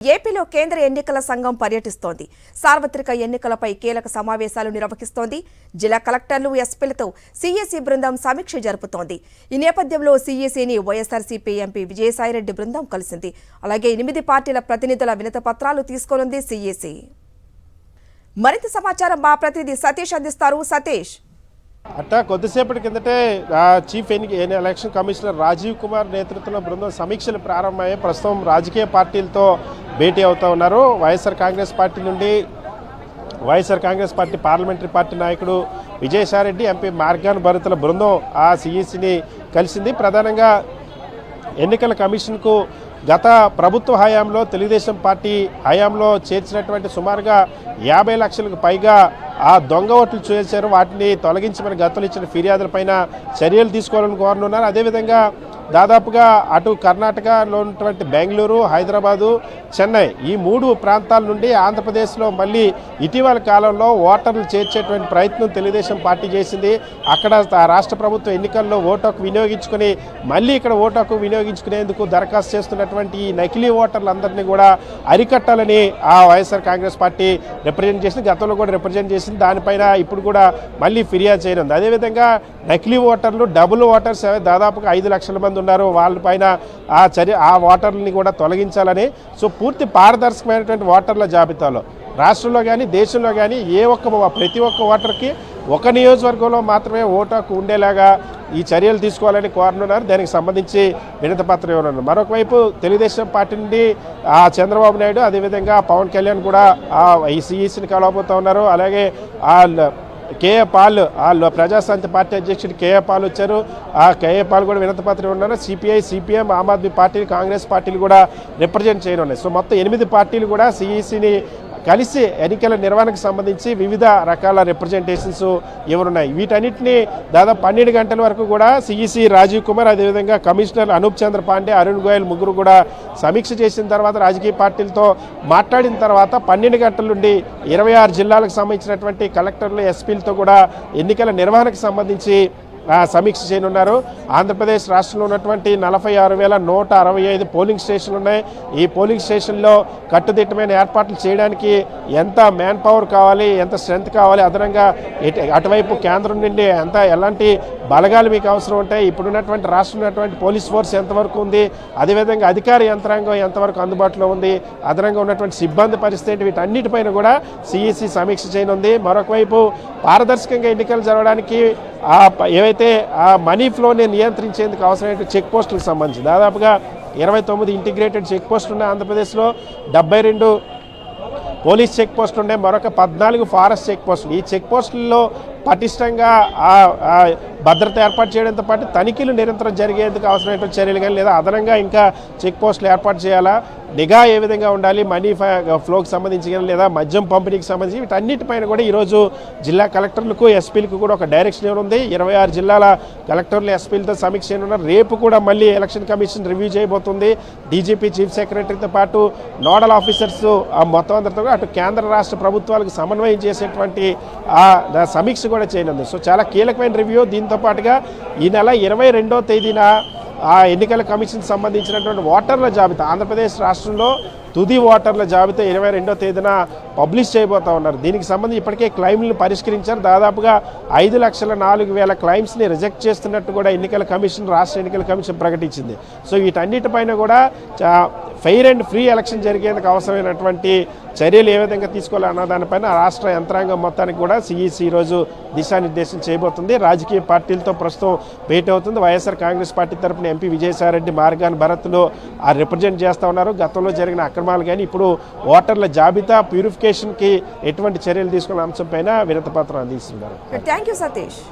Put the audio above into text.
ఏపీలో కేంద్ర ఎన్నికల సంఘం పర్యటిస్తోంది. సార్వత్రిక ఎన్నికలపై కీలక సమావేశాలు నిర్వహిస్తోంది. జిల్లా కలెక్టర్లు, ఎస్పీలతో సీఈసీ బృందం సమీక్ష జరుపుతోంది. ఈ నేపథ్యంలో సీఈసీని వైఎస్ఆర్సీపీ ఎంపీ విజయసాయిరెడ్డి బృందం కలిసింది. అలాగే 8 పార్టీల ప్రతినిధుల వినతి పత్రాలు తీసుకోనుంది సీఈసీ. మరింత సమాచారం మా ప్రతినిధి సతీష్ అందిస్తారు. సతీష్, కొద్దిసేపటి కిందటే chief election commissioner Rajiv Kumar నేతృత్వంలో బృందం సమీక్షలు ప్రారంభమయ్యాయి. ప్రస్తుతం రాజకీయ పార్టీలతో భేటీ అవుతూ ఉన్నారు. YSR Congress party parliamentary party నాయకుడు విజయసాయిరెడ్డి, ఎంపీ మార్గాన్ భరతుల బృందం ఆ సీఈసీని కలిసింది. ప్రధానంగా ఎన్నికల కమిషన్కు గత ప్రభుత్వ హయాంలో, తెలుగుదేశం పార్టీ హయాంలో చేర్చినటువంటి సుమారుగా 50 లక్షలకు పైగా ఆ దొంగ ఓట్లు చేశారు. వాటిని తొలగించమని గతంలో ఇచ్చిన ఫిర్యాదులపైన చర్యలు తీసుకోవాలని కోరనున్నారు. అదేవిధంగా దాదాపుగా అటు కర్ణాటకలో ఉన్నటువంటి బెంగళూరు, హైదరాబాదు, చెన్నై ఈ 3 ప్రాంతాల నుండి ఆంధ్రప్రదేశ్లో మళ్ళీ ఇటీవల కాలంలో ఓటర్లు చేర్చేటువంటి ప్రయత్నం తెలుగుదేశం పార్టీ చేసింది. అక్కడ రాష్ట్ర ప్రభుత్వ ఎన్నికల్లో ఓటు హక్కు వినియోగించుకుని మళ్ళీ ఇక్కడ ఓటు హక్కు వినియోగించుకునేందుకు దరఖాస్తు చేస్తున్నటువంటి ఈ నకిలీ ఓటర్లందరినీ కూడా అరికట్టాలని ఆ వైఎస్ఆర్ కాంగ్రెస్ పార్టీ రిప్రజెంట్ చేసింది. గతంలో కూడా రిప్రజెంట్ చేసింది. దానిపైన ఇప్పుడు కూడా మళ్ళీ ఫిర్యాదు చేయనుంది. అదేవిధంగా నకిలీ ఓటర్లు, డబుల్ ఓటర్స్ దాదాపుగా 5 లక్షల మంది ఉన్నారు. వాళ్ళపైన ఆ ఓటర్లని కూడా తొలగించాలని, సో పూర్తి పారదర్శకమైనటువంటి ఓటర్ల జాబితాలో రాష్ట్రంలో కానీ దేశంలో కానీ ప్రతి ఒక్క ఓటర్కి ఒక నియోజకవర్గంలో మాత్రమే ఓటు హక్కు ఉండేలాగా ఈ చర్యలు తీసుకోవాలని కోరనున్నారు. దానికి సంబంధించి వినతి పత్రం ఇవ్వనున్నారు. మరొకవైపు తెలుగుదేశం పార్టీ నుండి చంద్రబాబు నాయుడు, అదేవిధంగా పవన్ కళ్యాణ్ కూడా ఈ సీఈసీని కలవబోతూ ఉన్నారు. అలాగే కేఏ పాల్, ప్రజాశాంతి పార్టీ అధ్యక్షుడు కేఏ పాల్ వచ్చారు. ఆ కేఏ పాల్ కూడా వినతి పత్రం ఉన్నారు. CPI, CPM, Aam Aadmi party, Congress పార్టీలు కూడా రిప్రజెంట్ చేయనున్నాయి. సో మొత్తం 8 పార్టీలు కూడా సీఈసీని కలిసి ఎన్నికల నిర్వహణకు సంబంధించి వివిధ రకాల రిప్రజెంటేషన్స్ ఇవ్వనున్నాయి. వీటన్నిటిని దాదాపు 12 గంటల వరకు కూడా సీఈసీ రాజీవ్ కుమార్, అదేవిధంగా కమిషనర్ అనూప్ చంద్ర పాండే, అరుణ్ గోయల్ ముగ్గురు కూడా సమీక్ష చేసిన తర్వాత రాజకీయ పార్టీలతో మాట్లాడిన తర్వాత 12 గంటల నుండి 26 జిల్లాలకు సంబంధించినటువంటి కలెక్టర్లు, ఎస్పీలతో కూడా ఎన్నికల నిర్వహణకు సంబంధించి సమీక్ష చేయనున్నారు. ఆంధ్రప్రదేశ్ రాష్ట్రంలో ఉన్నటువంటి 46,165 పోలింగ్ స్టేషన్లు ఉన్నాయి. ఈ పోలింగ్ స్టేషన్లో కట్టుదిట్టమైన ఏర్పాట్లు చేయడానికి ఎంత మ్యాన్ పవర్ కావాలి, ఎంత స్ట్రెంత్ కావాలి, అదనంగా అటువైపు కేంద్రం నుండి ఎలాంటి బలగాలు మీకు అవసరం ఉంటాయి, ఇప్పుడున్నటువంటి రాష్ట్రంలో ఉన్నటువంటి పోలీస్ ఫోర్స్ ఎంతవరకు ఉంది, అదేవిధంగా అధికార యంత్రాంగం ఎంతవరకు అందుబాటులో ఉంది, అదనంగా ఉన్నటువంటి సిబ్బంది పరిస్థితి, వీటన్నిటిపైన కూడా సీఈసీ సమీక్ష చేయనుంది. మరొక వైపు పారదర్శకంగా ఎన్నికలు జరగడానికి ఏవైతే మనీ ఫ్లోని నియంత్రించేందుకు అవసరమైన చెక్ పోస్టులకు సంబంధించి దాదాపుగా 29 ఇంటిగ్రేటెడ్ చెక్ పోస్టులు ఉన్నాయి ఆంధ్రప్రదేశ్లో. 72 పోలీస్ చెక్ పోస్టులు ఉన్నాయి. మరొక 14 ఫారెస్ట్ చెక్ పోస్టులు. ఈ చెక్ పోస్టుల్లో పటిష్టంగా భద్రత ఏర్పాటు చేయడంతో పాటు తనిఖీలు నిరంతరం జరిగేందుకు అవసరమైన చర్యలు కానీ, లేదా అదనంగా ఇంకా చెక్ పోస్టులు ఏర్పాటు చేయాలా, నిఘా ఏ విధంగా ఉండాలి, మనీ ఫ్లోకి సంబంధించి కానీ, లేదా మద్యం పంపిణీకి సంబంధించి వీటన్నిటిపైన కూడా ఈరోజు జిల్లా కలెక్టర్లకు, ఎస్పీలకు కూడా ఒక డైరెక్షన్ ఇవ్వనుంది. 26 జిల్లాల కలెక్టర్లు, ఎస్పీలతో సమీక్ష చేయనున్నారు. రేపు కూడా మళ్ళీ ఎలక్షన్ కమిషన్ రివ్యూ చేయబోతుంది. డీజీపీ, చీఫ్ సెక్రటరీతో పాటు నోడల్ ఆఫీసర్స్ మొత్తం అందరితో అటు కేంద్ర రాష్ట్ర ప్రభుత్వాలకు సమన్వయం చేసేటువంటి సమీక్ష కూడా చేయనుంది. సో చాలా కీలకమైన రివ్యూ. దీంతో పాటుగా ఈ నెల 22వ తేదీన ఎన్నికల కమిషన్ సంబంధించినటువంటి ఓటర్ల జాబితా, ఆంధ్రప్రదేశ్ రాష్ట్రంలో తుది ఓటర్ల జాబితా 22వ తేదీన పబ్లిష్ చేయబోతూ ఉన్నారు. దీనికి సంబంధించి ఇప్పటికే క్లెయిమ్లను పరిష్కరించారు. దాదాపుగా 5,04,000 క్లెయిమ్స్ని రిజెక్ట్ చేస్తున్నట్టు కూడా రాష్ట్ర ఎన్నికల కమిషన్ ప్రకటించింది. సో వీటన్నిటిపైన కూడా ఫెయిర్ అండ్ ఫ్రీ ఎలక్షన్ జరిగేందుకు అవసరమైనటువంటి చర్యలు ఏ విధంగా తీసుకోవాలన్న దానిపైన రాష్ట్ర యంత్రాంగం మొత్తానికి కూడా సీఈసీ ఈరోజు దిశానిర్దేశం చేయబోతుంది. రాజకీయ పార్టీలతో ప్రస్తుతం భేటీ అవుతుంది. వైఎస్ఆర్ కాంగ్రెస్ పార్టీ తరఫున ఎంపీ విజయసాయిరెడ్డి, మార్గాన్ భరత్లు రిప్రజెంట్ చేస్తూ ఉన్నారు. గతంలో జరిగిన అక్రమాలు కానీ, ఇప్పుడు ఓటర్ల జాబితా ప్యూరిఫికేషన్కి ఎటువంటి చర్యలు తీసుకున్న అంశంపైన వినతి పత్రం అందిస్తున్నారు. Thank you Satish.